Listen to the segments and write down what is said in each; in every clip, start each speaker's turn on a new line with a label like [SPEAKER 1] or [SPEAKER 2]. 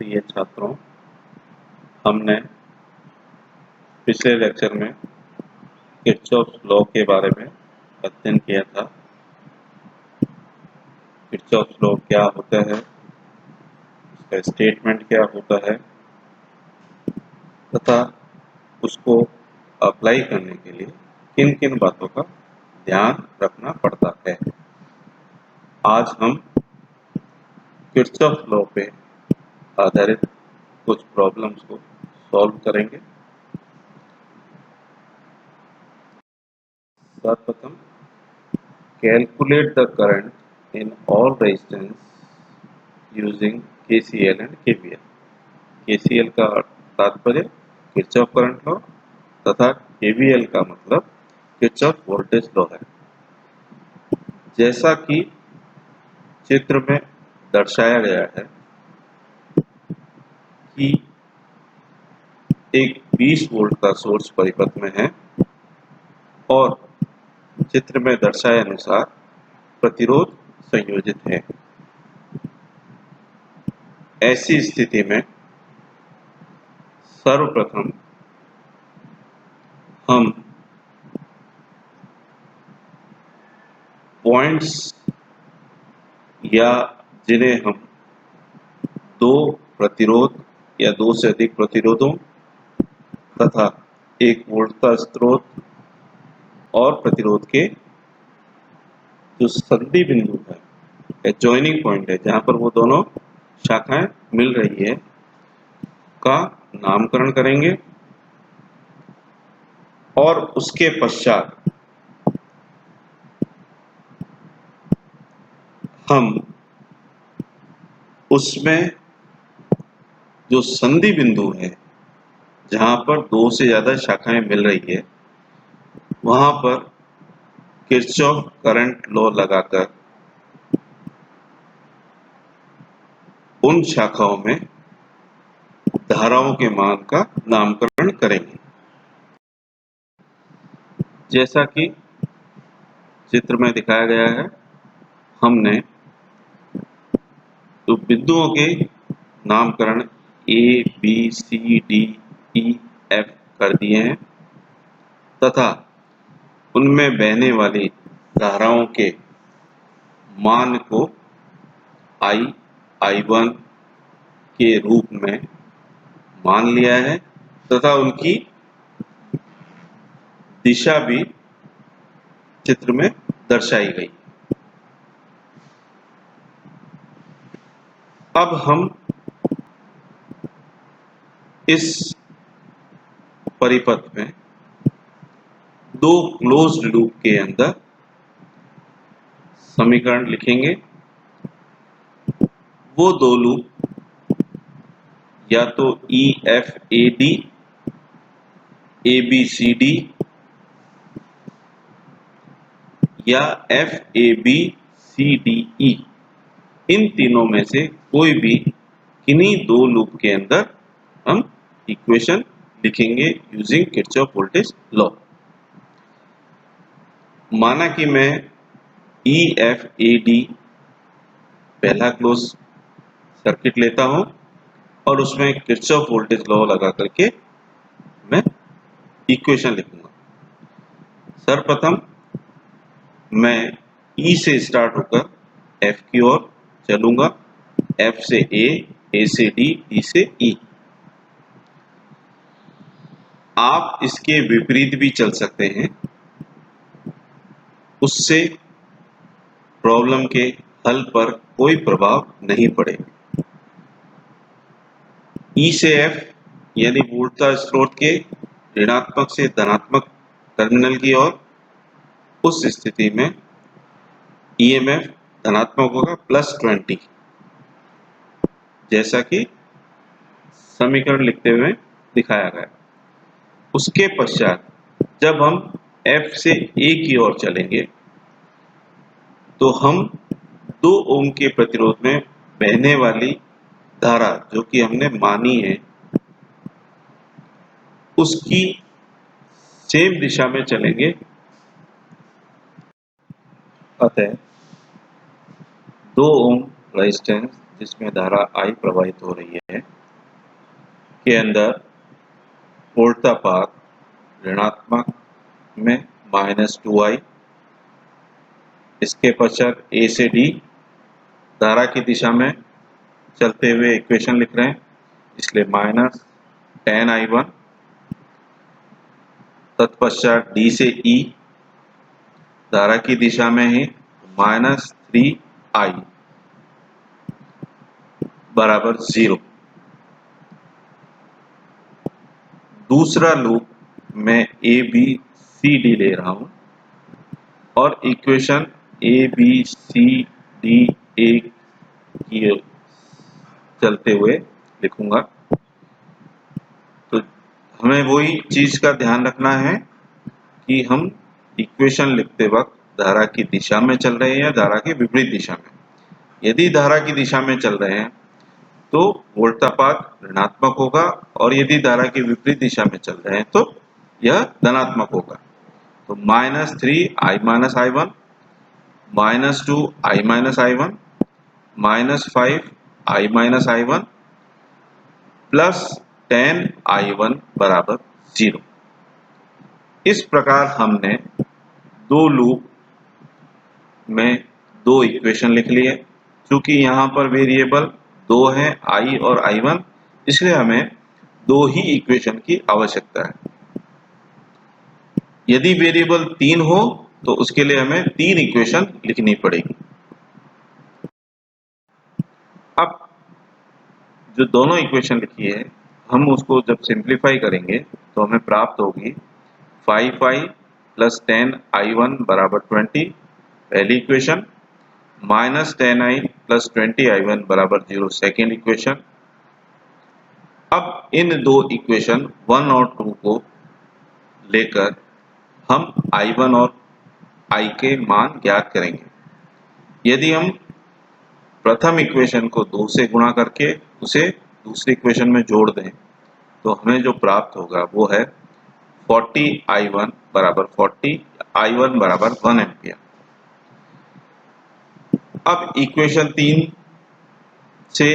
[SPEAKER 1] प्रिय छात्रों, हमने पिछले लेक्चर में किरचॉफ लॉ के बारे में अध्ययन किया था। किरचॉफ लॉ क्या होता है, उसका स्टेटमेंट क्या होता है तथा उसको अप्लाई करने के लिए किन किन बातों का ध्यान रखना पड़ता है। आज हम किरचॉफ लॉ पे आधारित कुछ प्रॉब्लम्स को सॉल्व करेंगे। सर्वप्रथम, calculate the current in all resistance using KCL and KVL। KCL का तात्पर्य किरचॉफ करंट लॉ तथा KVL का मतलब किरचॉफ वोल्टेज लॉ है। जैसा कि चित्र में दर्शाया गया है कि एक 20 वोल्ट का सोर्स परिपथ में है और चित्र में दर्शाए अनुसार प्रतिरोध संयोजित है। ऐसी स्थिति में सर्वप्रथम हम पॉइंट्स या जिन्हें हम दो प्रतिरोध या दो से अधिक प्रतिरोधों तथा एक वोल्टता स्रोत और प्रतिरोध के जो संधि बिंदु है, एडजॉइनिंग पॉइंट है, जहां पर वो दोनों शाखाएं मिल रही है, का नामकरण करेंगे और उसके पश्चात हम उसमें जो संधि बिंदु है, जहां पर दो से ज्यादा शाखाएं मिल रही है, वहां पर किरचॉफ करंट लॉ लगाकर उन शाखाओं में धाराओं के मान का नामकरण करेंगे। जैसा कि चित्र में दिखाया गया है, हमने तो बिंदुओं के नामकरण A, B, C, D, E, F कर दिए हैं तथा उनमें बहने वाली धाराओं के मान को I, I1 के रूप में मान लिया है तथा उनकी दिशा भी चित्र में दर्शाई गई। अब हम इस परिपथ में दो क्लोज्ड लूप के अंदर समीकरण लिखेंगे। वो दो लूप या तो EFAD, ABCD या FABCDE, इन तीनों में से कोई भी किन्हीं दो लूप के अंदर हम इक्वेशन लिखेंगे यूजिंग किरचॉफ वोल्टेज लॉ। माना कि मैं EFAD पहला क्लोज सर्किट लेता हूं और उसमें किरचॉफ वोल्टेज लॉ लगा करके मैं इक्वेशन लिखूंगा। सर्वप्रथम मैं E से स्टार्ट होकर F की ओर चलूंगा, F से A, A से D, D से E। आप इसके विपरीत भी चल सकते हैं, उससे प्रॉब्लम के हल पर कोई प्रभाव नहीं पड़ेगा। E से F यानी वोल्टता स्रोत के ऋणात्मक से धनात्मक टर्मिनल की ओर, उस स्थिति में EMF धनात्मक होगा +20, जैसा कि समीकरण लिखते हुए दिखाया गया। उसके पश्चात जब हम F से A की ओर चलेंगे तो हम 2 ओम के प्रतिरोध में बहने वाली धारा जो कि हमने मानी है, उसकी सेम दिशा में चलेंगे। अतः 2 ओम रेजिस्टेंस जिसमें धारा I प्रवाहित हो रही है के अंदर उल्टा पाथ ऋणात्मक में -2I, इसके पश्चात A से D धारा की दिशा में चलते हुए इक्वेशन लिख रहे हैं, इसलिए -10I1, तत्पश्चात D से E धारा की दिशा में ही -3I बराबर 0। दूसरा लूप मैं A B C D ले रहा हूं और equation A B C D A की चलते हुए लिखूंगा। तो हमें वही चीज का ध्यान रखना है कि हम इक्वेशन लिखते वक्त धारा की दिशा में चल रहे हैं या धारा की विपरीत दिशा में। यदि धारा की दिशा में चल रहे हैं तो वोल्टा पाथ ऋणात्मक होगा और यदि धारा की विपरीत दिशा में चल रहे हैं तो यह धनात्मक होगा। तो -3I - I1, -2I - I1, -5I - I1 plus 10I1 बराबर 0। इस प्रकार हमने दो लूप में दो इक्वेशन लिख लिए। चूंकि यहाँ पर वेरिएबल दो हैं I और I1, इसलिए हमें दो ही इक्वेशन की आवश्यकता है। यदि वेरिएबल 3 हो तो उसके लिए हमें 3 इक्वेशन लिखनी पड़ेगी। अब जो दोनों इक्वेशन लिखी है हम उसको जब सिंप्लीफाई करेंगे तो हमें प्राप्त होगी 5I + 10I1 बराबर 20 पहली इक्वेशन, -10I + 20I1 बराबर 0 सेकेंड इक्वेशन। अब इन दो इक्वेशन 1 और 2 को लेकर हम I1 और I के मान ज्ञात करेंगे। यदि हम प्रथम इक्वेशन को 2 से गुणा करके उसे दूसरी इक्वेशन में जोड़ दें तो हमें जो प्राप्त होगा वो है 40I1 बराबर 40, I1 बराबर 1 एम्पियर। अब इक्वेशन 3 से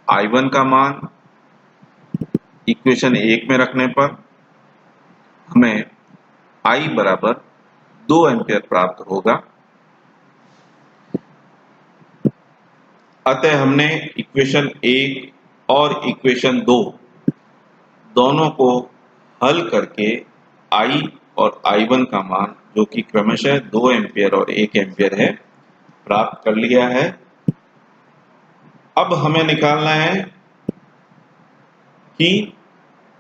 [SPEAKER 1] I1 का मान इक्वेशन 1 में रखने पर हमें I बराबर 2 एम्पियर प्राप्त होगा। अतः हमने इक्वेशन 1 और इक्वेशन 2 दोनों को हल करके I और I1 का मान जो कि क्रमशः 2 एम्पियर और 1 एम्पियर है प्राप्त कर लिया है। अब हमें निकालना है कि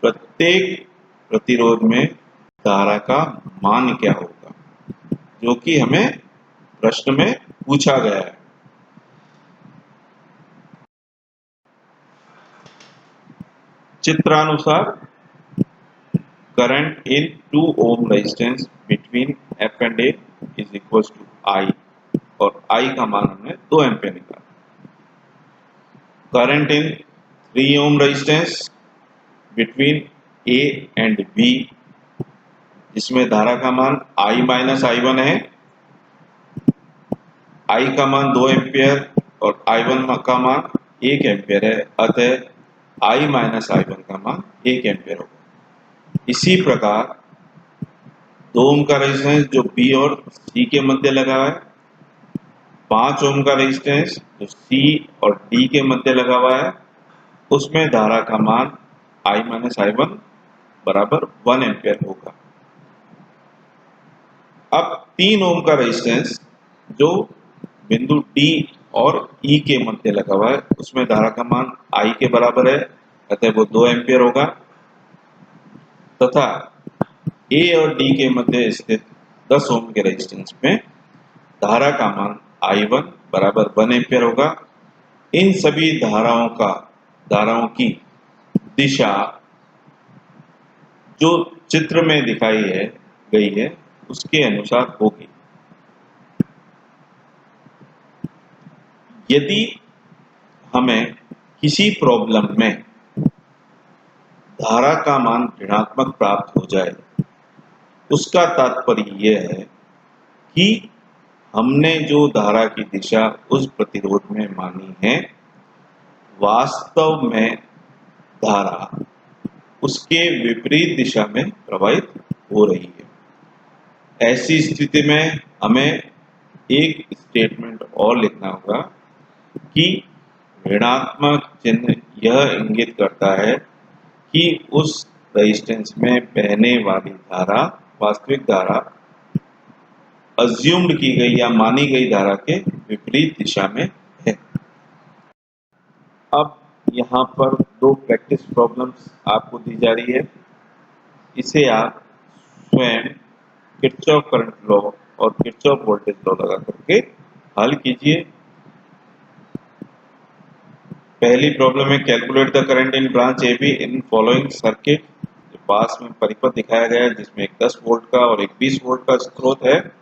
[SPEAKER 1] प्रत्येक प्रतिरोध में धारा का मान क्या होगा, जो कि हमें प्रश्न में पूछा गया है। चित्रानुसार current in 2 ohm resistance between F and A is equals to I और I का मान हमने 2 एम्पियर निकाला। Current in 3 ohm resistance between A and B जिसमें धारा का मान I - I1 है, I का मान 2 एम्पियर और I1 का मान 1 एम्पियर है, अतः I - I1 का मान 1 एम्पियर होगा। इसी प्रकार 2 ओम का रेजिस्टेंस जो B और C के मध्य लगा हुआ है, 5 ओम का रेजिस्टेंस जो C और D के मध्य लगा हुआ है, उसमें धारा का मान I - I1 बराबर 1 एम्पियर होगा। अब 3 ओम का रेजिस्टेंस जो बिंदु D और E के मध्य लगा हुआ है, उसमें धारा का मान I के बराबर है, अतः वो 2 एम्पियर होगा। तथा A और D के मध्य स्थित 10 ओम के रेजिस्टेंस में धारा का मान I1 बराबर 1 एम्पियर होगा। इन सभी धाराओं की दिशा जो चित्र में दिखाई गई है उसके अनुसार होगी। यदि हमें किसी प्रॉब्लम में धारा का मान ऋणात्मक प्राप्त हो जाए, उसका तात्पर्य यह है कि हमने जो धारा की दिशा उस प्रतिरोध में मानी है वास्तव में धारा उसके विपरीत दिशा में प्रवाहित हो रही है। ऐसी स्थिति में हमें एक स्टेटमेंट और लिखना होगा कि ऋणात्मक चिन्ह यह इंगित करता है कि उस रेजिस्टेंस में बहने वाली धारा वास्तविक धारा अज्यूम्ड की गई या मानी गई धारा के विपरीत दिशा में है। अब यहाँ पर दो प्रैक्टिस प्रॉब्लम्स आपको दी जा रही है। इसे आप स्वयं किरचॉफ करंट लॉ और किरचॉफ वोल्टेज लॉ लगा करके हल कीजिए। पहली प्रॉब्लम है calculate the current in branch A B in following circuit. पास में परिपथ दिखाया गया है जिसमें एक 10 वोल्ट का और एक 20 वोल्ट का स्रोत है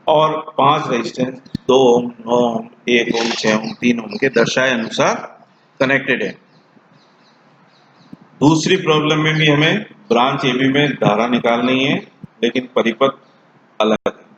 [SPEAKER 1] और 5 रेजिस्टेंस 2 ओम, 9 ओम, 1 ओम, 6 ओम, 3 ओम के दर्शाए अनुसार कनेक्टेड है। दूसरी प्रॉब्लम में भी हमें ब्रांच ए बी में धारा निकालनी है लेकिन परिपथ अलग है।